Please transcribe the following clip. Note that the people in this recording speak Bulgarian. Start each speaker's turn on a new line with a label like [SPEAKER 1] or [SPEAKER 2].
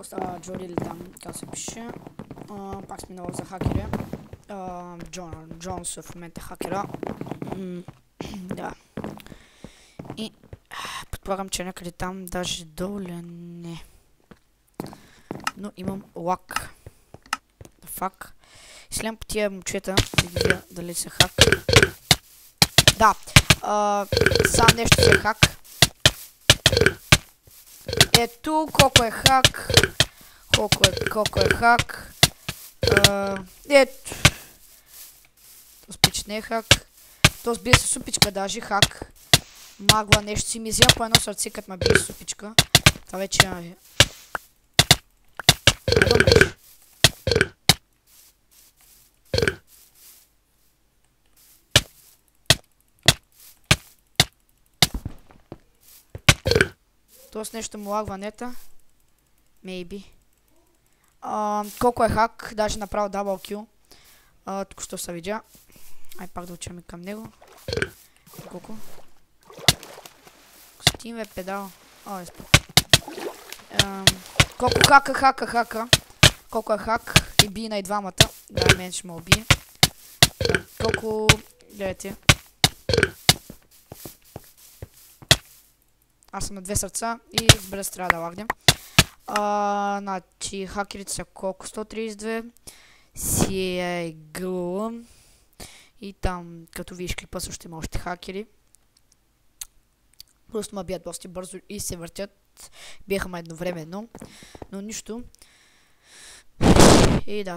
[SPEAKER 1] остава Джоди или там, как се пише. Пак сме много за хакери. Джонс в момента хакера. Да. И предполагам, че някъде там, даже долу не. Но имам лак. Фак. Слям по тия момчета да ги видя дали са хак. Да. Сам нещо си е хак. Ето колко е хак. Колко е хак. Ето. Този пич не е хак. Този бие се супичка даже хак. Магла нещо си ми взема по едно сърце, като ме бие супичка. Това вече е... Тоест нещо му лагва нета. Maybe. Колко е хак, даже направо дабл кил. Тук що се видя. Ай пак да учим към него. Колко? Стим е педал. Е спок. Колко хака. Колко е хак и би на и двамата. Да, мен ще ме убие. Колко... Гледайте. Аз съм на 2 сърца и разбира се трябва да лагнем. Значи хакерите са колко? 132. CG. И там, като видиш клипа, също има още хакери. Просто ме бият доста бързо и се въртят. Биеха ме едновременно. Но нищо. И да.